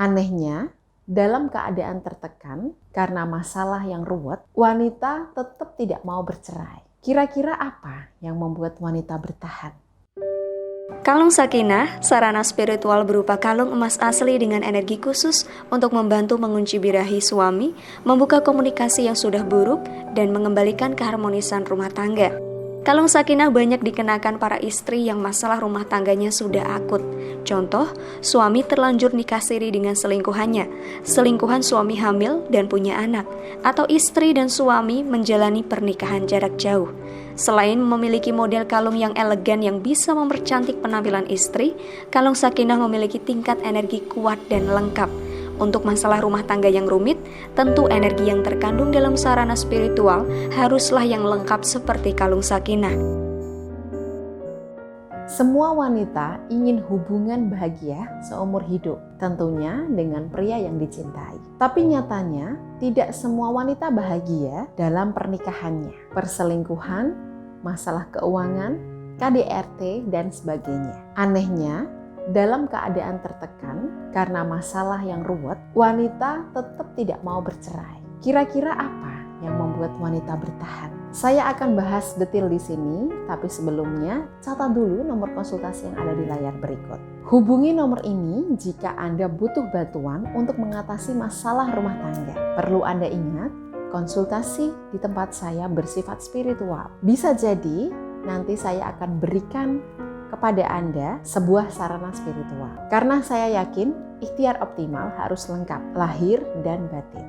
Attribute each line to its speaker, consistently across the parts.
Speaker 1: Anehnya, dalam keadaan tertekan karena masalah yang ruwet, wanita tetap tidak mau bercerai. Kira-kira apa yang membuat wanita bertahan?
Speaker 2: Kalung Sakinah, sarana spiritual berupa kalung emas asli dengan energi khusus untuk membantu mengunci birahi suami, membuka komunikasi yang sudah buruk, dan mengembalikan keharmonisan rumah tangga. Kalung Sakinah banyak dikenakan para istri yang masalah rumah tangganya sudah akut. Contoh, suami terlanjur nikah siri dengan selingkuhannya, selingkuhan suami hamil dan punya anak, atau istri dan suami menjalani pernikahan jarak jauh. Selain memiliki model kalung yang elegan yang bisa mempercantik penampilan istri, kalung Sakinah memiliki tingkat energi kuat dan lengkap. Untuk masalah rumah tangga yang rumit, tentu energi yang terkandung dalam sarana spiritual haruslah yang lengkap seperti kalung Sakinah.
Speaker 1: Semua wanita ingin hubungan bahagia seumur hidup, tentunya dengan pria yang dicintai. Tapi nyatanya, tidak semua wanita bahagia dalam pernikahannya. Perselingkuhan, masalah keuangan, KDRT, dan sebagainya. Anehnya, dalam keadaan tertekan karena masalah yang ruwet, wanita tetap tidak mau bercerai. Kira-kira apa yang membuat wanita bertahan? Saya akan bahas detail di sini, tapi sebelumnya catat dulu nomor konsultasi yang ada di layar berikut. Hubungi nomor ini jika Anda butuh bantuan untuk mengatasi masalah rumah tangga. Perlu Anda ingat, konsultasi di tempat saya bersifat spiritual. Bisa jadi nanti saya akan berikan kepada Anda sebuah sarana spiritual. Karena saya yakin ikhtiar optimal harus lengkap, lahir dan batin.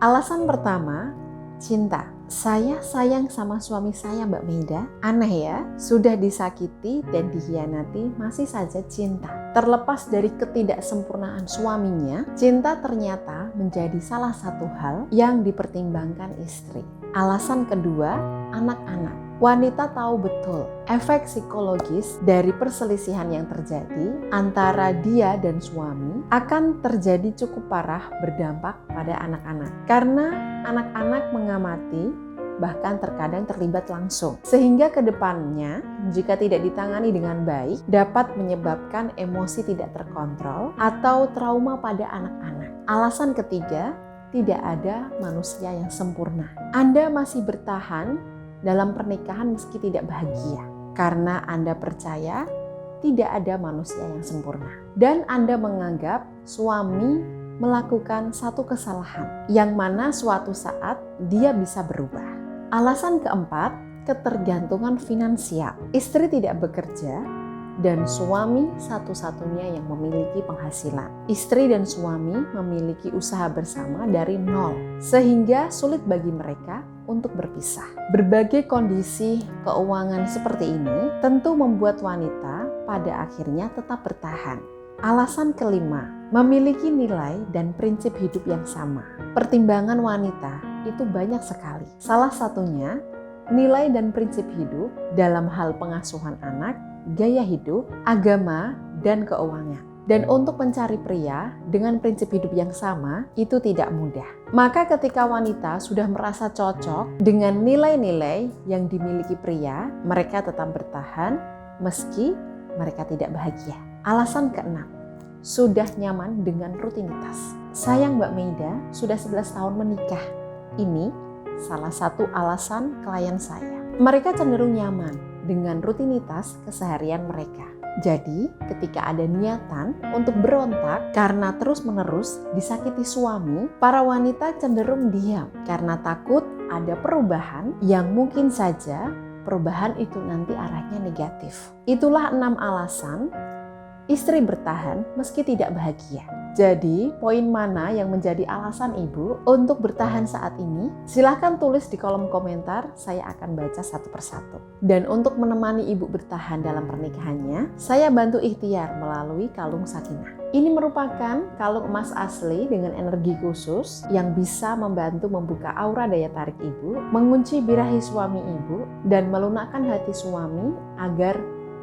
Speaker 1: Alasan pertama, cinta. Saya sayang sama suami saya, Mbak Meida. Aneh ya, sudah disakiti dan dikhianati masih saja cinta. Terlepas dari ketidaksempurnaan suaminya, cinta ternyata menjadi salah satu hal yang dipertimbangkan istri. Alasan kedua, anak-anak. Wanita tahu betul efek psikologis dari perselisihan yang terjadi antara dia dan suami akan terjadi cukup parah berdampak pada anak-anak. Karena anak-anak mengamati, bahkan terkadang terlibat langsung. Sehingga ke depannya, jika tidak ditangani dengan baik, dapat menyebabkan emosi tidak terkontrol atau trauma pada anak-anak. Alasan ketiga, tidak ada manusia yang sempurna. Anda masih bertahan dalam pernikahan meski tidak bahagia, karena Anda percaya tidak ada manusia yang sempurna. Dan Anda menganggap suami melakukan satu kesalahan, yang mana suatu saat dia bisa berubah. Alasan keempat, ketergantungan finansial. Istri tidak bekerja dan suami satu-satunya yang memiliki penghasilan. Istri dan suami memiliki usaha bersama dari nol, sehingga sulit bagi mereka untuk berpisah. Berbagai kondisi keuangan seperti ini tentu membuat wanita pada akhirnya tetap bertahan. Alasan kelima, memiliki nilai dan prinsip hidup yang sama. Pertimbangan wanita itu banyak sekali. Salah satunya, nilai dan prinsip hidup dalam hal pengasuhan anak, gaya hidup, agama, dan keuangan. Dan untuk mencari pria dengan prinsip hidup yang sama itu tidak mudah. Maka ketika wanita sudah merasa cocok dengan nilai-nilai yang dimiliki pria, mereka tetap bertahan meski mereka tidak bahagia. Alasan keenam, sudah nyaman dengan rutinitas. Sayang Mbak Meida, sudah 11 tahun menikah. Ini salah satu alasan klien saya. Mereka cenderung nyaman dengan rutinitas keseharian mereka. Jadi, ketika ada niatan untuk berontak karena terus-menerus disakiti suami, para wanita cenderung diam karena takut ada perubahan yang mungkin saja perubahan itu nanti arahnya negatif. Itulah 6 alasan istri bertahan meski tidak bahagia. Jadi, poin mana yang menjadi alasan ibu untuk bertahan saat ini? Silahkan tulis di kolom komentar, saya akan baca satu persatu. Dan untuk menemani ibu bertahan dalam pernikahannya, saya bantu ikhtiar melalui kalung Sakinah. Ini merupakan kalung emas asli dengan energi khusus yang bisa membantu membuka aura daya tarik ibu, mengunci birahi suami ibu, dan melunakkan hati suami agar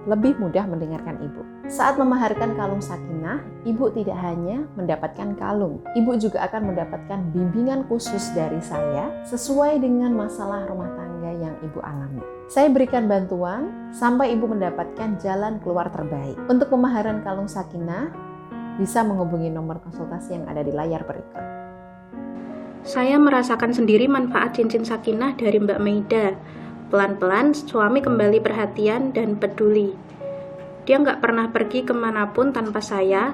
Speaker 1: lebih mudah mendengarkan ibu. Saat memaharkan kalung Sakinah, ibu tidak hanya mendapatkan kalung, ibu juga akan mendapatkan bimbingan khusus dari saya sesuai dengan masalah rumah tangga yang ibu alami. Saya berikan bantuan sampai ibu mendapatkan jalan keluar terbaik. Untuk pemaharan kalung sakinah, bisa menghubungi nomor konsultasi yang ada di layar berikut.
Speaker 3: Saya merasakan sendiri manfaat cincin sakinah dari Mbak Maida. Pelan-pelan suami kembali perhatian dan peduli. Dia nggak pernah pergi kemanapun tanpa saya,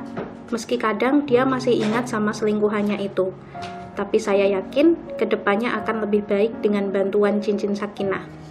Speaker 3: meski kadang dia masih ingat sama selingkuhannya itu. Tapi saya yakin kedepannya akan lebih baik dengan bantuan cincin sakinah.